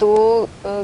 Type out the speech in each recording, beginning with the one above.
2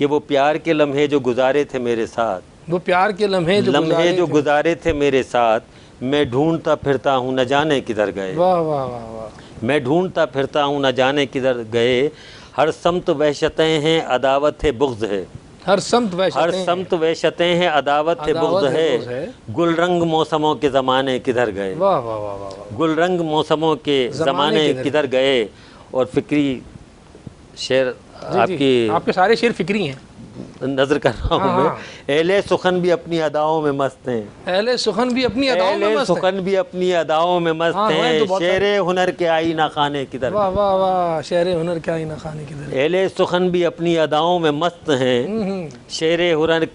کہ وہ پیار کے لمحے جو گزارے تھے میرے ساتھ، وہ پیار کے لمحے جو گزارے تھے میرے ساتھ، میں ڈھونڈتا پھرتا ہوں نہ جانے کدھر گئے، واہ واہ واہ واہ، میں ڈھونڈتا پھرتا ہوں نہ جانے کدھر گئے، ہر سمت وحشتیں ہیں عداوت ہے بغض ہے، ہر سمت وحشتیں ہیں عداوت ہے بغض ہے، گل رنگ موسموں کے زمانے کدھر گئے، واہ واہ واہ واہ، گل رنگ موسموں کے زمانے کدھر گئے۔ اور فکری شعر آپ کے سارے شعر فکری ہیں، نظر کر رہا ہوں میں۔ اہل سخن بھی اپنی اداؤں میں مست ہیں، اہل سخن بھی اپنی اداؤں میں مست ہیں، سخن بھی اپنی اداؤں میں مست ہیں، شعر ہنر کے آئینہ خانے کدھر، واہ واہ واہ، شعر ہنر کے آئینہ خانے کدھر، اہل سخن بھی اپنی اداؤں میں مست ہیں، شعر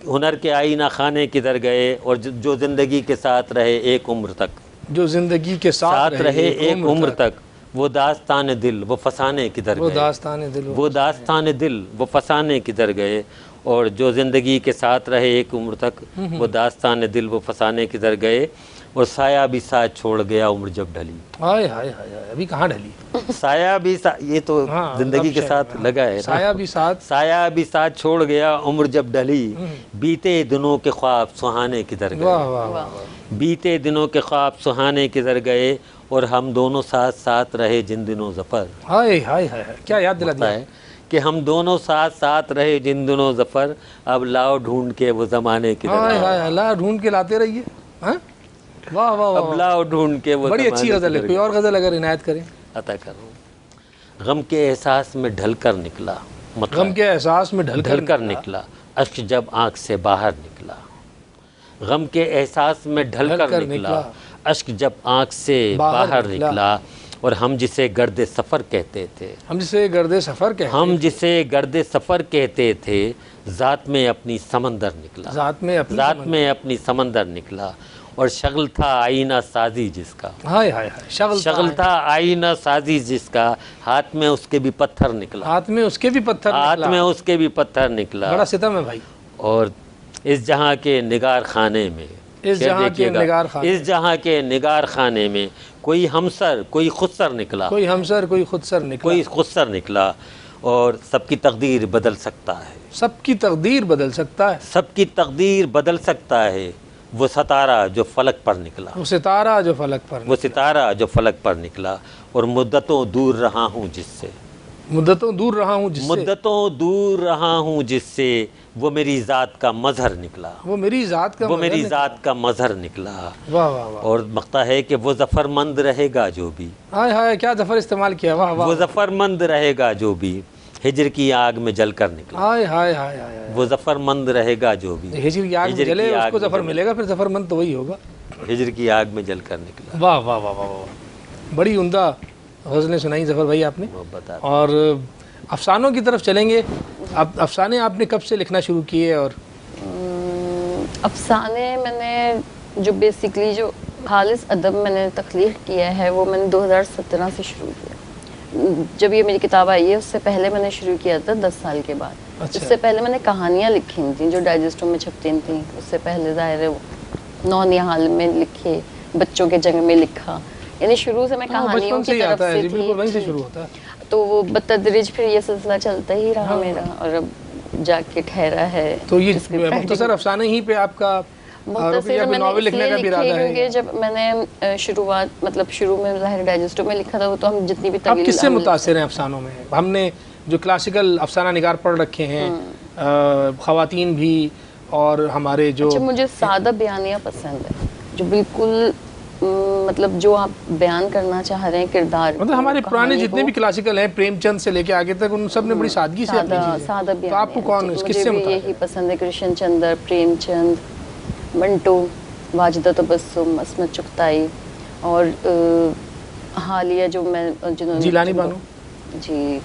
ہنر کے آئینہ خانے کدھر گئے، اور جو زندگی کے ساتھ رہے ایک عمر تک، جو زندگی کے ساتھ رہے ایک عمر تک، وہ داستان دل وہ فسانے کدھر گئے، وہ داستان دل وہ فسانے کدھر گئے، اور جو زندگی کے ساتھ رہے ایک عمر تک، وہ داستان دل وہ فسانے کدھر گئے، اور سایہ بھی ساتھ چھوڑ گیا عمر جب ڈھلی، ہائے ہائے ہائے، ابھی کہاں ڈھلی، سایہ بھی یہ تو زندگی کے ساتھ لگا ہے، سایہ بھی ساتھ چھوڑ گیا عمر جب ڈھلی، بیتے دنوں کے خواب سہانے کدھر گئے، بیتے دنوں کے خواب سہانے کدھر گئے، اور ہم دونوں ساتھ ساتھ رہے جن دنوں ظفر، ہائے ہائے ہائے، کیا یاد دلا دیا ہے کہ ہم دونوں ساتھ ساتھ رہے جن دنوں ظفر، اب لاؤ ڈھونڈ کے وہ زمانے کدھر گئے، ہائے ہائے، لا ڈھونڈ کے لاتے رہیے، واہ واہ، اب لاؤ ڈھونڈ کے وہ، بڑی اچھی غزل ہے، کوئی اور غزل اگر عنایت کریں، عطا کروں۔ غم کے احساس میں ڈھل کر نکلا، غم کے احساس میں ڈھل کر نکلا، اشک جب آنکھ سے باہر نکلا، غم کے احساس میں ڈھل کر نکلا، اشک جب آنکھ سے باہر نکلا، اور ہم جسے گرد سفر کہتے تھے، ہم جسے گرد سفر کہتے تھے، ذات میں اپنی سمندر نکلا، ذات میں اپنی سمندر نکلا، اور شغل تھا آئینہ سازی جس کا، ہائے ہائے، شغل تھا آئینہ سازی جس کا، ہاتھ میں اس کے بھی پتھر نکلا، ہاتھ میں اس کے بھی پتھر نکلا، بڑا ستم ہے بھائی۔ اور اس جہاں کے نگار خانے میں، اس جہاں کے نگار خانے میں، کوئی ہمسر کوئی خودسر نکلا، کوئی خودسر نکلا، اور سب کی تقدیر بدل سکتا ہے، سب کی تقدیر بدل سکتا ہے، وہ ستارہ جو فلک پر نکلا، اور مدتوں دور رہا ہوں جس سے، وہ میری ذات کا مظہر نکلا، اور مقطع ہے کہ وہ ظفر مند رہے گا جو بھی، کیا ظفر استعمال کیا، وہ ظفر مند رہے گا جو بھی ہجر کی آگ میں جل کر نکلا، وہ ظفر مند رہے گا جو بھی ہجر کی آگ میں جلے اس کو ظفر ملے گا، پھر ظفر مند تو وہی ہوگا، ہجر کی آگ میں جل کر نکلا۔ واہ واہ واہ واہ، بڑی عمدہ غزلیں سنائی ظفر بھائی آپ نے۔ اور افسانوں کی طرف چلیں گے، اب افسانے آپ نے کب سے لکھنا شروع کیے؟ اور افسانے میں نے جو بیسکلی جو خالص ادب میں نے تخلیق کیا ہے وہ میں نے 2017 سے شروع کیا۔ جب یہ میری کتاب آئی ہے اس سے پہلے میں نے شروع کیا تھا 10 سال کے بعد۔ اس سے پہلے میں نے کہانیاں لکھی تھیں جو ڈائجسٹوں میں چھپتی تھیں، اس سے پہلے ظاہر ہے نونیہال میں لکھے، بچوں کے جنگ میں لکھا، یعنی شروع سے میں کہانیوں کی طرف سے تھی، تو وہ بتدریج پھر یہ سلسلہ چلتا ہی رہا میرا، اور اب جا کے ٹھہرا ہے۔ تو یہ مختصر افسانے ہی پہ آپ کا ناول لکھنے کا بھی ارادہ ہے؟ کیونکہ جب میں نے شروعات مطلب شروع میں ظاہر ڈائجسٹوں میں لکھا تھا وہ تو ہم جتنی بھی آپ کس سے متاثر ہیں افسانوں میں؟ ہم نے جو کلاسیکل افسانہ نگار پڑھ رکھے ہیں، خواتین بھی اور ہمارے جو، مجھے سادہ بیانیہ پسند ہے، جو بالکل مطلب جو آپ بیان کرنا چاہ رہے ہیں کردار، مطلب ہمارے پرانے جتنے بھی کلاسیکل ہیں، پریم چند سے لے کے آگے تک، ان سب نے بڑی سادگی سے اپنی چیزیں، سادہ بیان۔ تو آپ کو کون کس سے متاثر؟ یہی پسند ہے، کرشن چندر، پریم چند، منٹو، واجدہ تبسم، عصمت چغتائی، اور حالیہ جو میں جنہوں نے جیلانی بانو، جی،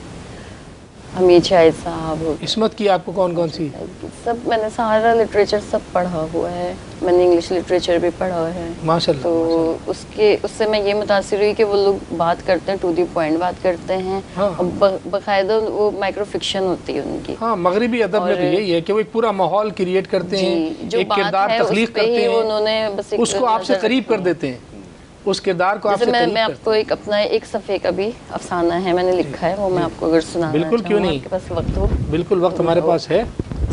حمید شاہد صاحب، عصمت کی آپ کو کون کون سی؟ سب میں نے سارا لٹریچر سب پڑھا ہوا ہے، میں نے انگلش لٹریچر بھی پڑھا ہے ماشاءاللہ۔ تو اس سے میں یہ متاثر ہوئی کہ وہ لوگ بات کرتے ہیں، ٹو دی پوائنٹ بات کرتے ہیں، باقاعدہ وہ مائکرو فکشن ہوتی ہے ان کی۔ ہاں، مغربی ادب میں تو یہی ہے کہ وہ ایک پورا ماحول کریٹ کرتے ہیں، ایک کردار تخلیق کرتے ہیں، اس کو آپ سے قریب کر دیتے ہیں، اس کردار کو آپ سے قریب کرتے ہیں۔ میں آپ کو ایک اپنا ایک صفحے کا بھی افسانہ ہے میں نے لکھا ہے، وہ میں آپ کو اگر سنانا چاہوں، بالکل، کیوں نہیں، آپ کے پاس وقت ہو؟ بالکل، وقت ہمارے پاس ہے۔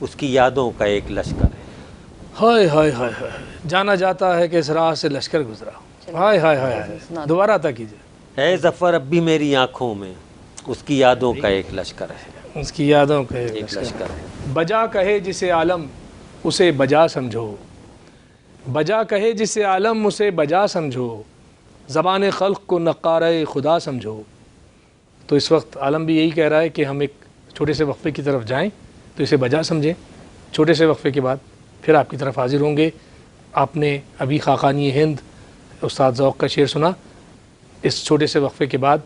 اس کی یادوں کا ایک لشکر ہے۔ ہائے ہائے ہائے ہائے، جانا جاتا ہے کہ اس راہ سے لشکر گزرا، ہائے ہائے ہائے ہائے، دوبارہ عطا کیجیے۔ ہے ظفر اب بھی میری آنکھوں میں، اس کی یادوں کا ایک لشکر ہے، اس کی یادوں کا ایک لشکر ہے۔ بجا کہے جسے عالم اسے بجا سمجھو، بجا کہے جسے عالم اسے بجا سمجھو، زبان خلق کو نقارہ خدا سمجھو۔ تو اس وقت عالم بھی یہی کہہ رہا ہے کہ ہم ایک چھوٹے سے وقفے کی طرف جائیں تو اسے بجا سمجھیں۔ چھوٹے سے وقفے کے بعد پھر آپ کی طرف حاضر ہوں گے۔ آپ نے ابھی خاقانی ہند استاد ذوق کا شعر سنا، اس چھوٹے سے وقفے کے بعد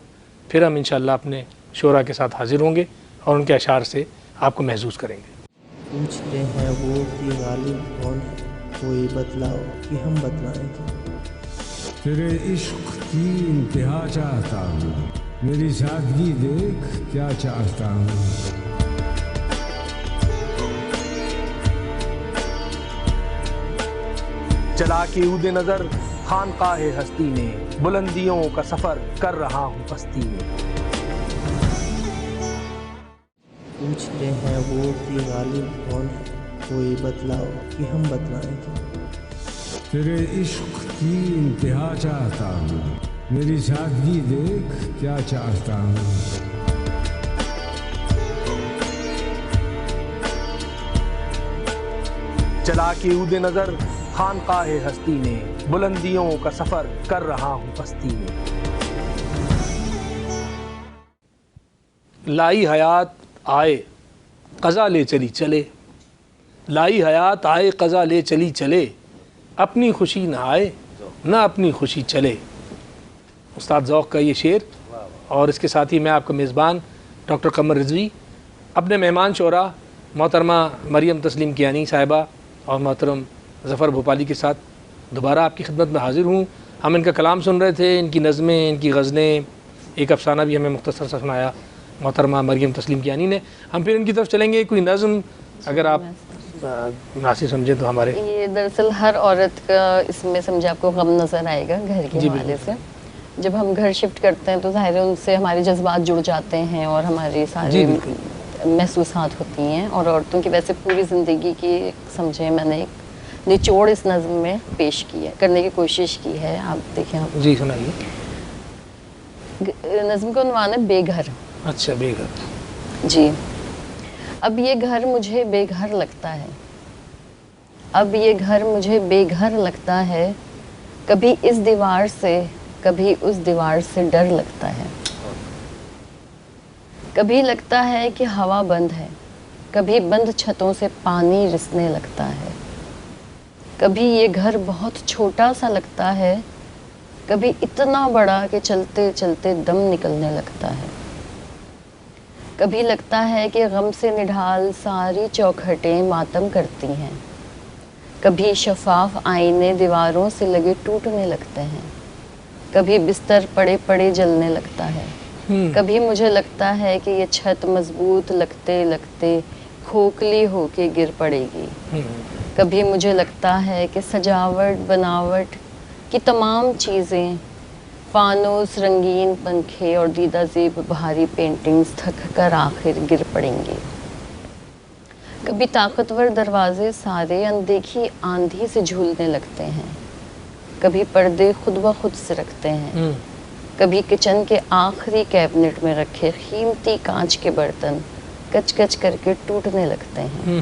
پھر ہم انشاءاللہ اپنے شعراء کے ساتھ حاضر ہوں گے اور ان کے اشعار سے آپ کو محظوظ کریں گے۔ پوچھتے ہیں وہ کہ غالب کون ہے، کوئی بتلاؤ کہ ہم بتلائیں کیا۔ تیرے عشق کی انتہا چاہتا ہوں، میری سادگی دیکھ کیا چاہتا ہوں۔ چلا کے عود نظر خانقاہ ہستی میں، بلندیوں کا سفر کر رہا ہوں پستی میں۔ پوچھتے ہیں وہ کہ غالب کون ہے، کوئی بتلاؤ کہ ہم بتلائیں کیا۔ تیرے عشق کی انتہا چاہتا ہوں، میری سادگی دیکھ کیا چاہتا ہوں۔ چلا کے عود نظر خانقاہ ہستی میں، بلندیوں کا سفر کر رہا ہوں پستی میں۔ لائی حیات آئے قضا لے چلی چلے، لائی حیات آئے قضا لے چلی چلے، اپنی خوشی نہ آئے نہ اپنی خوشی چلے۔ استاد ذوق کا یہ شعر، اور اس کے ساتھ ہی میں آپ کا میزبان ڈاکٹر قمر رضوی اپنے مہمان شعراء محترمہ مریم تسلیم کیانی صاحبہ اور محترم ظفر بھوپالی کے ساتھ دوبارہ آپ کی خدمت میں حاضر ہوں۔ ہم ان کا کلام سن رہے تھے، ان کی نظمیں، ان کی غزلیں، ایک افسانہ بھی ہمیں مختصر سا سنایا محترمہ مریم تسلیم کیانی نے۔ ہم پھر ان کی طرف چلیں گے، کوئی نظم اگر آپ مناسب سمجھیں تو ہمارے۔ یہ دراصل ہر عورت کا اس میں سمجھے آپ کو غم نظر آئے گا گھر کے حوالے سے۔ جب ہم گھر شفٹ کرتے ہیں تو ظاہر ہے ان سے ہمارے جذبات جڑ جاتے ہیں اور ہماری ساری محسوسات ہوتی ہیں، اور عورتوں کی ویسے پوری زندگی کی سمجھیں میں نے ایک نچوڑ اس نظم میں پیش کی ہے، کرنے کی کوشش کی ہے۔ آپ دیکھیں، آپ جی سنائیے۔ نظم کا عنوان ہے بے گھر۔ اچھا، بے گھر۔ جی۔ اب یہ گھر مجھے بے گھر لگتا ہے، اب یہ گھر مجھے بے گھر لگتا ہے، کبھی اس دیوار سے کبھی اس دیوار سے ڈر لگتا ہے، کبھی لگتا ہے کہ ہوا بند ہے، کبھی بند چھتوں سے پانی رسنے لگتا ہے، کبھی یہ گھر بہت چھوٹا سا لگتا ہے، کبھی اتنا بڑا کہ چلتے چلتے دم نکلنے لگتا ہے، کبھی لگتا ہے کہ غم سے نڈھال ساری چوکھٹیں ماتم کرتی ہیں، کبھی شفاف آئینے دیواروں سے لگے ٹوٹنے لگتے ہیں، کبھی بستر پڑے پڑے جلنے لگتا ہے، کبھی مجھے لگتا ہے کہ یہ چھت مضبوط لگتے لگتے کھوکھلی ہو کے گر پڑے گی، کبھی مجھے لگتا ہے کہ سجاوٹ بناوٹ کی تمام چیزیں، فانوس، رنگین پنکھے اور دیدہ زیب بھاری پینٹنگز تھک کر آخر گر پڑیں گی، کبھی طاقتور دروازے سارے اندیکھی آندھی سے جھولنے لگتے ہیں، کبھی پردے خود بخود سے رکھتے ہیں، کبھی کچن کے آخری کیبنٹ میں رکھے قیمتی کانچ کے برتن کچ کچ کر کے ٹوٹنے لگتے ہیں،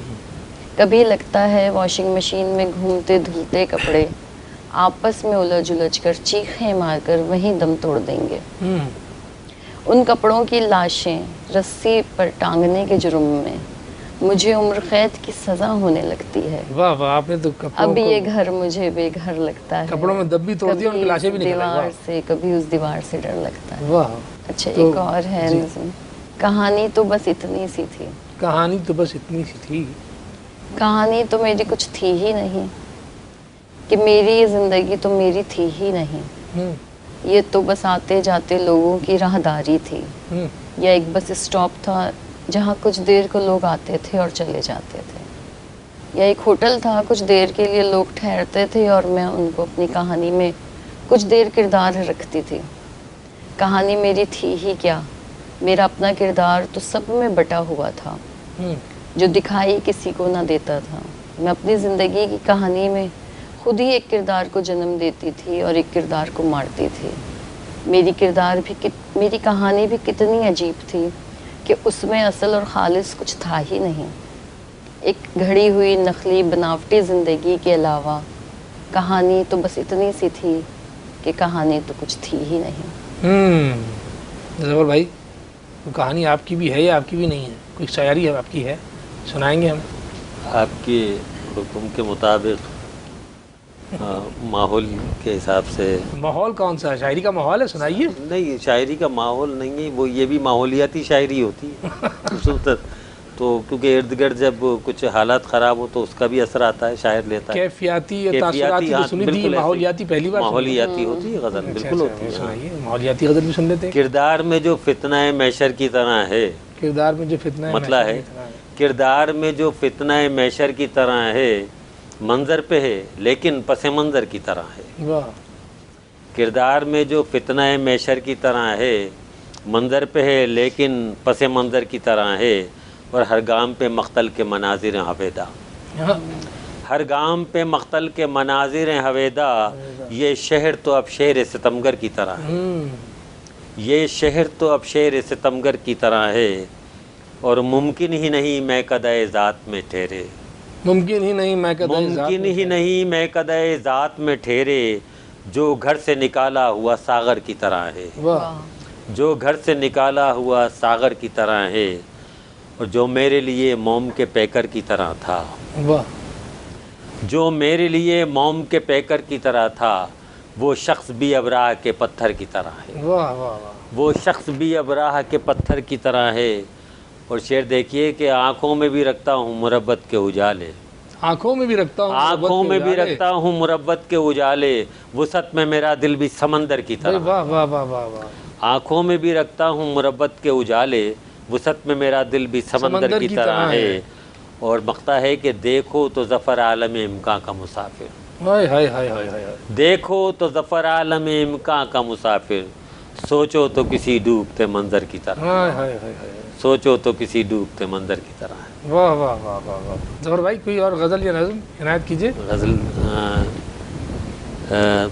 کبھی لگتا ہے واشنگ مشین میں گھومتے دھلتے کپڑے آپس میں الجھ الجھ کر چیخیں مار کر وہیں دم توڑ دیں گے، ان کپڑوں کی لاشیں رسی پر ٹانگنے کے جرم میں مجھے عمر قید کی سزا ہونے لگتی ہے۔ واہ واہ، آپ نے تو اب یہ گھر مجھے بے گھر لگتا ہے، کپڑوں میں دب بھی توڑ دی اور ان کی لاشیں بھی نکل دیوار سے کبھی اس دیوار سے ڈر لگتا ہے۔ واہ۔ اچھا، ایک اور ہے نظم، کہانی تو بس اتنی سی تھی، کہانی تو بس اتنی سی تھی، کہانی تو میری کچھ تھی ہی نہیں، کہ میری یہ زندگی تو میری تھی ہی نہیں، یہ تو بس آتے جاتے لوگوں کی راہداری تھی، یا ایک بس اسٹاپ تھا جہاں کچھ دیر کو لوگ آتے تھے اور چلے جاتے تھے، یا ایک ہوٹل تھا کچھ دیر کے لیے لوگ ٹھہرتے تھے اور میں ان کو اپنی کہانی میں کچھ دیر کردار رکھتی تھی۔ کہانی میری تھی ہی کیا، میرا اپنا کردار تو سب میں بٹا ہوا تھا، جو دکھائی کسی کو نہ دیتا تھا. میں اپنی زندگی کی کہانی میں خود ہی ایک کردار کو جنم دیتی تھی اور ایک کردار کو مارتی تھی. میری کہانی بھی کتنی عجیب تھی کہ اس میں اصل اور خالص کچھ تھا ہی نہیں. ایک گھڑی ہوئی نقلی بناوٹی زندگی کے علاوہ کہانی تو بس اتنی سی تھی کہ کہانی تو کچھ تھی ہی نہیں. ظفر بھائی کہانی آپ کی بھی ہے یا آپ کی بھی نہیں ہے؟ کوئی شاعری آپ کی ہے، سنائیں گے ہم؟ آپ کے حکم کے مطابق ماحول کے حساب سے. ماحول کون سا؟ شاعری کا ماحول ہے، سنائیے. نہیں، شاعری کا ماحول نہیں ہے وہ، یہ بھی ماحولیاتی شاعری ہوتی ہے. تو کیونکہ ارد گرد جب کچھ حالات خراب ہو تو اس کا بھی اثر آتا ہے، شاعر لیتا ہے. کیفیاتی تاثراتی تو سنی تھی، ماحولیاتی پہلی بار. ماحولیاتی ہوتی ہے غزل، بالکل ہوتی ہے. سنائیے ماحولیاتی غزل بھی سن لیتے ہیں. کردار میں جو فتنہ میشر کی طرح ہے، کردار میں جو فتنہ مطلب ہے کردار میں جو فتنہ میشر کی طرح ہے، منظر پہ ہے لیکن پس منظر کی طرح ہے. واہ. کردار میں جو فتنہ میشر کی طرح ہے، منظر پہ ہے لیکن پس منظر کی طرح ہے. اور ہر گام پہ مقتل کے مناظر حویدہ، ہر گام پہ مقتل کے مناظر حویدہ. یہ شہر تو اب شہر ستمگر کی طرح ہے، یہ شہر تو اب شہر ستمگر کی طرح ہے. اور ممکن ہی نہیں میں قدائے ذات میں ٹھہرے، ممکن ہی نہیں میں ممکن ہی نہیں میں قدائے ذات میں ٹھہرے. جو گھر سے نکالا ہوا ساغر کی طرح ہے، جو گھر سے نکالا ہوا ساغر کی طرح ہے. اور جو میرے لیے موم کے پیکر کی طرح تھا، جو میرے لیے موم کے پیکر کی طرح تھا، وہ شخص بھی اب راہ کے پتھر کی طرح ہے. وہ شخص بھی اب راہ کے پتھر کی طرح ہے. اور شعر دیکھیے کہ آنکھوں میں بھی رکھتا ہوں مربت کے اجالے، آنکھوں میں بھی رکھتا ہوں، آنکھوں میں بھی رکھتا ہوں مربت کے اجالے. وسعت میں میرا دل بھی سمندر کی طرح، واہ واہ واہ واہ واہ. آنکھوں میں بھی رکھتا ہوں مربت کے اجالے. وسعت میں میرا دل بھی سمندر کی طرح ہے. اور مقطع ہے کہ دیکھو تو ظفر عالم امکان کا مسافر، ہائے ہائے ہائے ہائے ہائے. دیکھو تو ظفر عالم امکان کا مسافر. سوچو تو کسی ڈوبتے منظر کی طرح، ہائے ہائے ہائے ہائے. سوچو تو کسی ڈوبتے منظر کی طرح ہے. واہ واہ واہ واہ واہ. ظفر بھائی کوئی اور غزل یا نظم عنایت کیجیے. غزل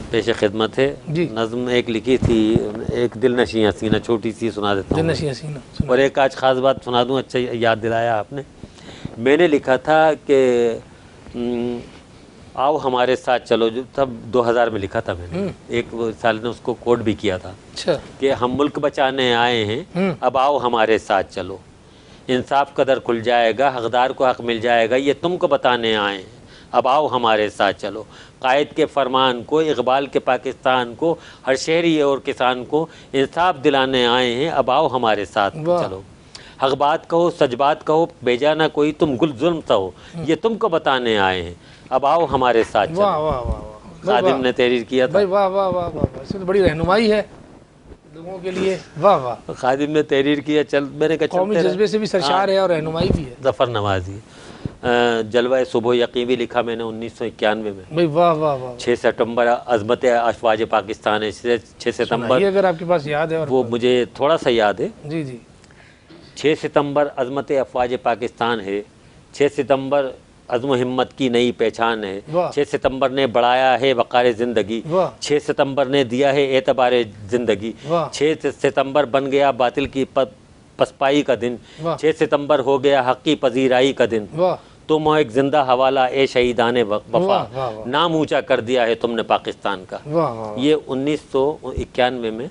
پیش خدمت ہے. جی. نظم ایک لکھی تھی، ایک دل نشیں حسینہ، چھوٹی سی سنا دیتا ہوں. دل نشیں حسینہ. اور ایک آج خاص بات سنا دوں، اچھا یاد دلایا آپ نے. میں نے لکھا تھا کہ آؤ ہمارے ساتھ چلو، جو تب 2000 میں لکھا تھا میں نے. ایک سال نے اس کو کوٹ بھی کیا تھا اچھا کہ ہم ملک بچانے آئے ہیں، اب آؤ ہمارے ساتھ چلو. انصاف قدر کھل جائے گا، حقدار کو حق مل جائے گا، یہ تم کو بتانے آئے ہیں، اب آؤ ہمارے ساتھ چلو. قائد کے فرمان کو، اقبال کے پاکستان کو، ہر شہری اور کسان کو انصاف دلانے آئے ہیں، اب آؤ ہمارے ساتھ چلو. حق بات کہو، سچ بات کہو، بیجا نہ کوئی تم گل ظلم سہو، یہ تم کو بتانے آئے ہیں، اب آؤ ہمارے ساتھ چلو. واہ واہ واہ واہ. خادم نے تحریر کیا تھا. بھائی واہ واہ واہ واہ. اس میں بڑی رہنمائی ہے لوگوں کے لیے. واہ واہ. خادم نے تحریر کیا. چل میں نے کہا قومی جذبے سے بھی سرشار ہے اور رہنمائی بھی ہے. ظفر نوازی. جلوہ صبح یقین بھی لکھا میں نے 1991 میں. بھائی واہ واہ واہ. 6 ستمبر عظمت افواج پاکستان ہے. 6 ستمبر یہ اگر آپ کے پاس یاد ہے. اور وہ مجھے تھوڑا سا یاد ہے. جی جی. 6 ستمبر عظمت افواج پاکستان ہے. 6 ستمبر عزم و ہمت کی نئی پہچان ہے. 6 ستمبر نے بڑھایا ہے وقار زندگی. 6 ستمبر نے دیا ہے اعتبار زندگی. 6 ستمبر بن گیا باطل کی پسپائی کا دن. 6 ستمبر ہو گیا حق کی پذیرائی کا دن. تم ہو ایک زندہ حوالہ اے شہیدان وفا، نام اونچا کر دیا ہے تم نے پاکستان کا. یہ 1991 میں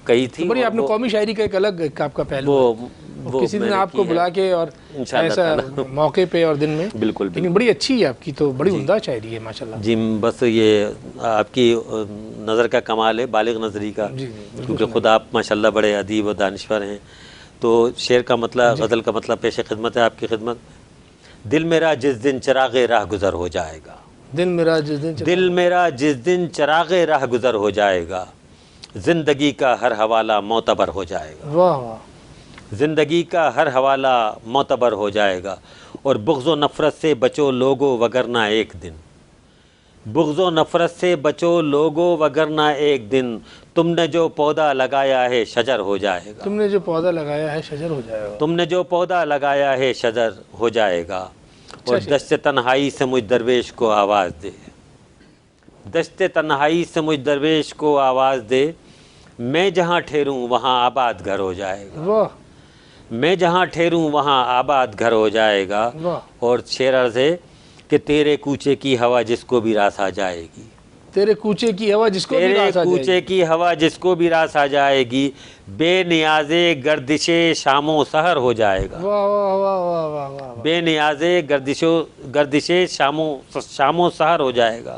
کہی تھی. بڑی آپ نے قومی شاعری کا ایک الگ آپ کا پہلو، وہ کسی دن آپ کو بلا کے اور ایسا موقع پہ اور دن میں. بالکل. لیکن بڑی اچھی ہے آپ کی تو، بڑی عمدہ شاعری ہے ماشاءاللہ. جی بس یہ آپ کی نظر کا کمال ہے، بالغ نظری کا، کیونکہ خود آپ ماشاءاللہ بڑے ادیب و دانشور ہیں. تو شعر کا مطلب، غزل کا مطلب پیش خدمت ہے آپ کی خدمت. دل میرا جس دن چراغ راہ گزر ہو جائے گا، دل میرا جس دن، دل میرا جس دن چراغ راہ گزر ہو جائے گا، زندگی کا ہر حوالہ معتبر ہو جائے گا. واہ واہ. زندگی کا ہر حوالہ معتبر ہو جائے گا. اور بغض و نفرت سے بچو لوگو وگرنہ ایک دن، بغض و نفرت سے بچو لوگو وگرنہ ایک دن تم نے جو پودا لگایا ہے شجر ہو جائے گا. تم نے جو پودا لگایا ہے شجر ہو جائے گا. تم نے جو پودا لگایا ہے شجر ہو جائے گا. اور دشت تنہائی سے مجھ درویش کو آواز دے. دشت تنہائی سے مجھ درویش کو آواز دے. میں جہاں ٹھہروں وہاں آباد گھر ہو جائے گا. واہ. میں جہاں ٹھہروں وہاں آباد گھر ہو جائے گا. واہ. اور شعر عرض ہے کہ تیرے کوچے کی ہوا جس کو بھی راس آ جائے گی. تیرے کوچے کی ہوا جس کو بھی تیرے راس آ جائے کوچے کی ہوا جس کو بھی راس آ جائے گی. بے نیازے گردشے شام و سحر ہو جائے گا. واہ واہ واہ واہ واہ واہ. بے نیازے گردشے شام و سحر ہو جائے گا.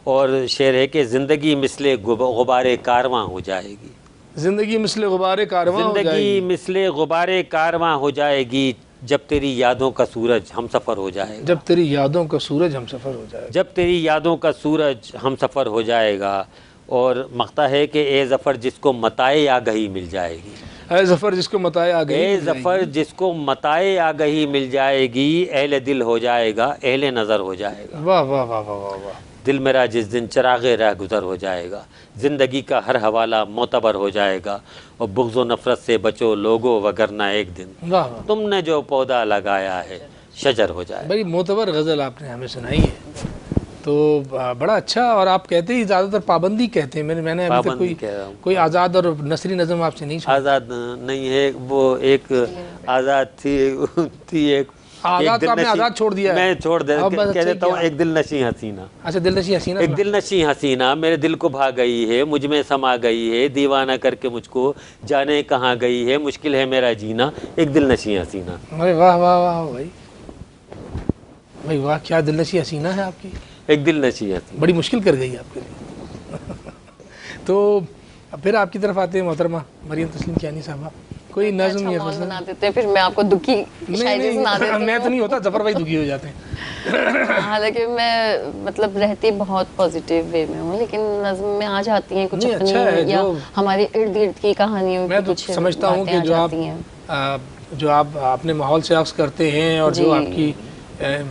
اور شعر ہے کہ زندگی مثل غبار کارواں ہو جائے گی. زندگی مثل غبار کارواں ہو جائے زندگی گی. مثل غبار کارواں ہو جائے گی جب تیری یادوں کا سورج ہم سفر ہو جائے گا. جب تیری یادوں کا سورج ہم سفر ہو جائے گا. جب تیری یادوں کا سورج ہم سفر ہو جائے گا. اور مقطع ہے کہ اے ظفر جس کو متاع آگہی مل جائے گی. اے ظفر جس کو متاع آگہی اے ظفر جس کو متاع آگہی مل جائے گی. اہل دل ہو جائے گا اہل نظر ہو جائے گا. واہ واہ واہ واہ واہ واہ. دل میرا جس دن چراغ راہ گزر ہو جائے گا. زندگی کا ہر حوالہ معتبر ہو جائے گا. اور بغض و نفرت سے بچو لوگو وگرنہ ایک دن واہ واہ. تم نے جو پودا لگایا ہے شجر ہو جائے. بڑی معتبر غزل آپ نے ہمیں سنائی ہے. تو بڑا اچھا. اور آپ کہتے ہی زیادہ تر پابندی کہتے ہیں. میں نے ابھی تک کوئی آزاد اور نثری نظم آپ سے نہیں سنا. آزاد نہیں ہے وہ. ایک آزاد تھی ایک آزاد تو آپ نے آزاد چھوڑ دیا ہے. میں چھوڑ کہہ دیتا ہوں. ایک دل نشیں حسینہ. اچھا دل نشیں حسینہ. ایک دل نشیں حسینہ میرے دل کو بھا گئی ہے. مجھ میں سما گئی ہے. دیوانہ کر کے مجھ کو جانے کہاں گئی ہے. مشکل ہے میرا جینا. ایک دل نشیں حسینہ. ارے واہ واہ واہ بھائی. بھائی واہ کیا دل نشیں حسینہ ہے آپ کی. ایک دل نشیں حسینہ. بڑی مشکل کر گئی آپ کے لیے. تو پھر آپ کی طرف آتے ہیں محترمہ مریم تسلیم کیانی صاحبہ. کوئی نظم یا غزل بنا دیتے ہیں پھر میں آپ کو دکھی شاعری سنا دیتی ہوں. میں تو نہیں ہوتا. ظفر بھائی دکھی ہو جاتے ہیں. حالانکہ میں مطلب رہتی بہت پازیٹیو وے میں ہوں لیکن نظم میں آ جاتی ہیں کچھ اپنی یا ہمارے ارد گرد کی کہانیوں. میں تو سمجھتا ہوں کہ جو آپ اپنے ماحول سے عکس کرتے ہیں اور جو آپ کی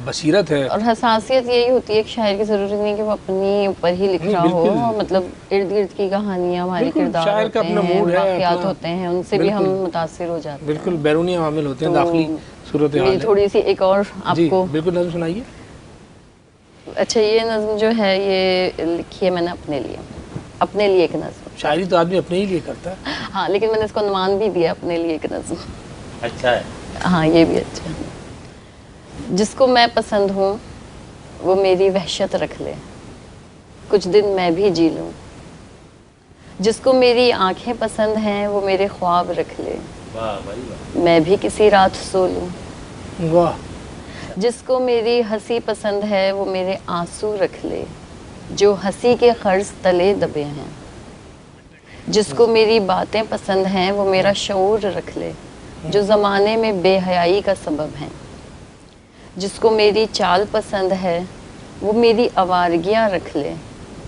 بصیرت ہے اور حساسیت یہی ہوتی ہے. ایک شاعر کی ضروری نہیں کہ وہ اپنی اوپر ہی لکھ رہا ہو. مطلب ارد گرد کی کہانیاں ہمارے کردار ہوتے ہیں واقعات ہوتے ہیں ان سے بھی ہم متاثر ہو جاتے ہیں. بالکل بیرونی عوامل ہوتے ہیں داخلی صورتحال ہے. تھوڑی سی ایک اور آپ کو بالکل نظم سنائیے. اچھا یہ نظم جو ہے یہ لکھی ہے میں نے اپنے لیے ایک نظم. شاعری تو آدمی اپنے ہی لیے کرتا ہے. ہاں لیکن میں نے اس کو عنوان بھی دیا اپنے لیے ایک نظم. اچھا ہے. ہاں یہ بھی اچھا ہے. جس کو میں پسند ہوں وہ میری وحشت رکھ لے کچھ دن میں بھی جی لوں. جس کو میری آنکھیں پسند ہیں وہ میرے خواب رکھ لے میں بھی کسی رات سو لوں. واہ. جس کو میری ہنسی پسند ہے وہ میرے آنسو رکھ لے جو ہنسی کے قرض تلے دبے ہیں. جس کو میری باتیں پسند ہیں وہ میرا شعور رکھ لے جو زمانے میں بے حیائی کا سبب ہیں. جس کو میری چال پسند ہے وہ میری آوارگیاں رکھ لے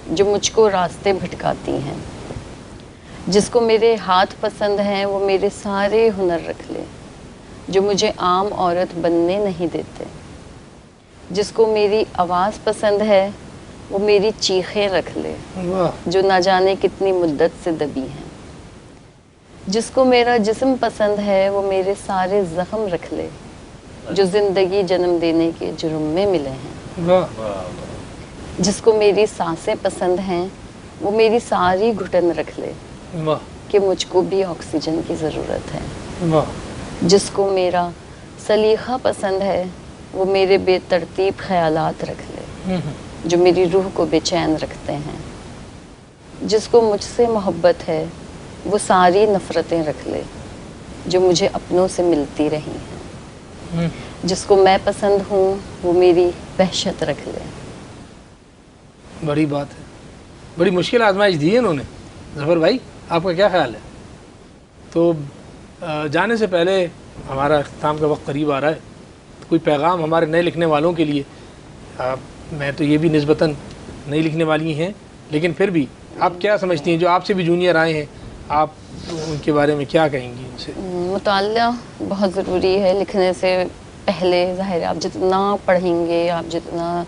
جو مجھ کو راستے بھٹکاتی ہیں. جس کو میرے ہاتھ پسند ہیں وہ میرے سارے ہنر رکھ لے جو مجھے عام عورت بننے نہیں دیتے. جس کو میری آواز پسند ہے وہ میری چیخیں رکھ لے جو نہ جانے کتنی مدت سے دبی ہیں. جس کو میرا جسم پسند ہے وہ میرے سارے زخم رکھ لے جو زندگی جنم دینے کے جرم میں ملے ہیں. جس کو میری سانسیں پسند ہیں وہ میری ساری گھٹن رکھ لے کہ مجھ کو بھی آکسیجن کی ضرورت ہے. جس کو میرا سلیقہ پسند ہے وہ میرے بے ترتیب خیالات رکھ لے جو میری روح کو بے چین رکھتے ہیں. جس کو مجھ سے محبت ہے وہ ساری نفرتیں رکھ لے جو مجھے اپنوں سے ملتی رہی ہیں. جس کو میں پسند ہوں وہ میری وحشت رکھ لے. بڑی بات ہے. بڑی مشکل آزمائش دی ہے انہوں نے. ظفر بھائی آپ کا کیا خیال ہے؟ تو جانے سے پہلے ہمارا اختتام کا وقت قریب آ رہا ہے. کوئی پیغام ہمارے نئے لکھنے والوں کے لیے؟ میں تو یہ بھی نسبتاً نئی لکھنے والی ہیں لیکن پھر بھی آپ کیا سمجھتی ہیں جو آپ سے بھی جونیئر آئے ہیں آپ ان کے بارے میں کیا کہیں گی ان سے؟ مطالعہ بہت ضروری ہے لکھنے سے پہلے. ظاہر ہے آپ جتنا پڑھیں گے آپ جتنا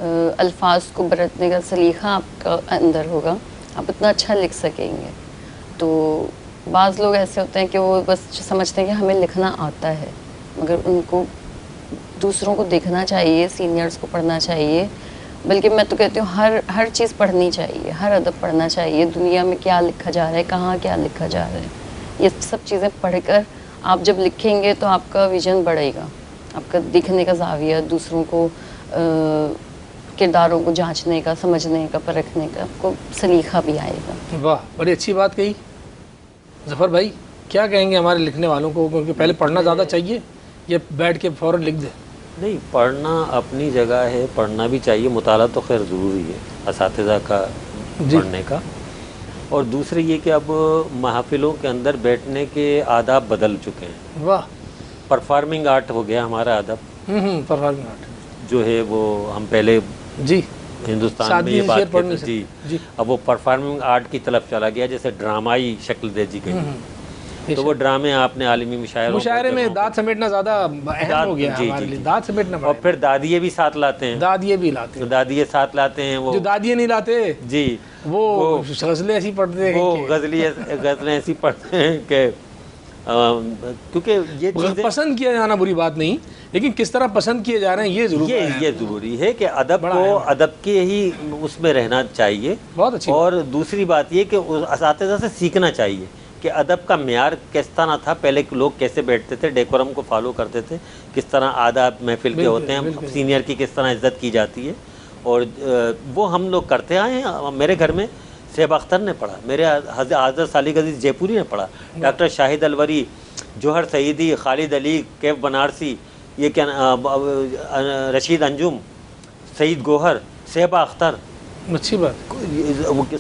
الفاظ کو برتنے کا سلیقہ آپ کا اندر ہوگا آپ اتنا اچھا لکھ سکیں گے. تو بعض لوگ ایسے ہوتے ہیں کہ وہ بس سمجھتے ہیں کہ ہمیں لکھنا آتا ہے, مگر ان کو دوسروں کو دیکھنا چاہیے, سینئرز کو پڑھنا چاہیے, بلکہ میں تو کہتی ہوں ہر چیز پڑھنی چاہیے, ہر ادب پڑھنا چاہیے. دنیا میں کیا لکھا جا رہا ہے, کہاں کیا لکھا جا رہا ہے, یہ سب چیزیں پڑھ کر آپ جب لکھیں گے تو آپ کا ویژن بڑھے گا, آپ کا دیکھنے کا زاویہ, دوسروں کو کرداروں کو جانچنے کا, سمجھنے کا, پرکھنے کا آپ کو سلیقہ بھی آئے گا. واہ, بڑی اچھی بات کہی. ظفر بھائی کیا کہیں گے ہمارے لکھنے والوں کو, کیونکہ پہلے پڑھنا زیادہ چاہیے یا بیٹھ کے فوراً لکھ دیں؟ نہیں, پڑھنا اپنی جگہ ہے, پڑھنا بھی چاہیے, مطالعہ تو خیر ضروری ہے اساتذہ کا پڑھنے کا. اور دوسرے یہ کہ اب محافلوں کے اندر بیٹھنے کے آداب بدل چکے ہیں. واہ, پرفارمنگ آرٹ ہو گیا ہمارا ادب. پرفارمنگ آرٹ جو ہے وہ ہم پہلے جی ہندوستان میں یہ بات کرتے تھے, جی اب وہ پرفارمنگ آرٹ کی طرف چلا گیا, جیسے ڈرامائی شکل دے دی گئی. تو وہ ڈرامے آپ نے عالمی مشاعرے میں دانت سمیٹنا زیادہ اہم ہو گیا ہمارے لیے, دانت سمیٹنا. اور پھر دادیے بھی ساتھ لاتے ہیں, دادیے ساتھ لاتے ہیں. وہ جو دادیے نہیں لاتے جی وہ غزلیں ایسی پڑھتے ہیں, وہ غزلیں ایسی پڑھتے ہیں کہ کیونکہ یہ چیزیں پسند کیا جانا بری بات نہیں, لیکن کس طرح پسند کیے جا رہے ہیں یہ ضروری ہے کہ ادب کو ادب کے ہی اس میں رہنا چاہیے. بہت اچھی. اور دوسری بات یہ کہ اساتذہ سے سیکھنا چاہیے کہ ادب کا معیار کس طرح تھا, پہلے لوگ کیسے بیٹھتے تھے, ڈیکورم کو فالو کرتے تھے, کس طرح آداب محفل کے ہوتے ہیں, سینئر کی کس طرح عزت کی جاتی ہے, اور وہ ہم لوگ کرتے آئے ہیں. میرے گھر میں صہبا اختر نے پڑھا, میرے حضرت سالک عزیز جے پوری نے پڑھا, ڈاکٹر شاہد الوری, جوہر سعیدی, خالد علی, کیف بنارسی, یہ کیا رشید انجم, سعید گوہر, صہبا اختر, اچھی بات,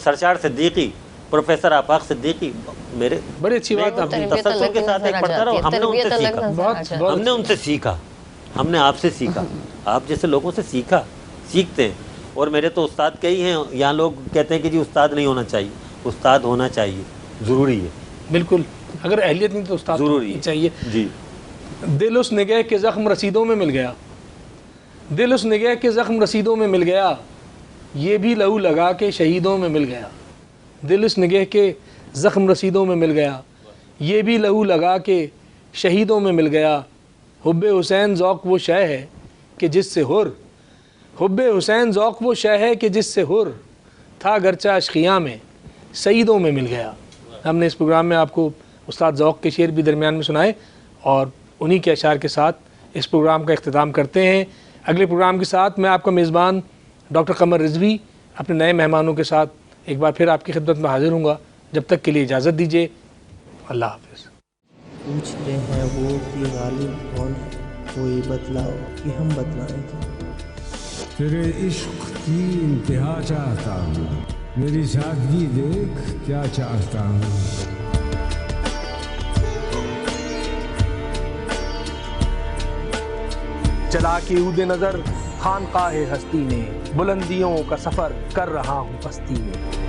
سرشار صدیقی, پروفیسر آفاق صدیقی. میرے بڑی اچھی بات, تسلسل کے ساتھ ایک پڑھتا رہا, ہم نے ان سے سیکھا, ہم نے آپ سے سیکھا, آپ جیسے لوگوں سے سیکھتے ہیں. اور میرے تو استاد کئی ہیں, یہاں لوگ کہتے ہیں کہ جی استاد نہیں ہونا چاہیے, استاد ہونا چاہیے, ضروری ہے. بالکل, اگر اہلیت نہیں تو استاد ضروری چاہیے. جی. دل اس نگہ کے زخم رسیدوں میں مل گیا, دل اس نگہ کے زخم رسیدوں میں مل گیا, یہ بھی لہو لگا کے شہیدوں میں مل گیا. دل اس نگہ کے زخم رسیدوں میں مل گیا, یہ بھی لہو لگا کے شہیدوں میں مل گیا. حب حسین ذوق وہ شے ہے کہ جس سے حر, حب حسین ذوق وہ شے ہے کہ جس سے حر تھا گرچہ اشقیاں میں سعیدوں میں مل گیا. ہم نے اس پروگرام میں آپ کو استاد ذوق کے شعر بھی درمیان میں سنائے, اور انہی کے اشعار کے ساتھ اس پروگرام کا اختتام کرتے ہیں. اگلے پروگرام کے ساتھ میں آپ کا میزبان ڈاکٹر قمر رضوی اپنے نئے مہمانوں کے ساتھ ایک بار پھر آپ کی خدمت میں حاضر ہوں گا. جب تک کے لیے اجازت دیجیے, اللہ حافظ. پوچھتے ہیں وہ کہ غالب کون ہے, کوئی بتلاؤ کہ ہم بتلائیں گے. تیرے عشق کی انتہا چاہتا ہوں, میری سادگی دیکھ کیا چاہتا ہوں. چلا کے عود نظر خانقاہ ہستی میں, بلندیوں کا سفر کر رہا ہوں پستی میں.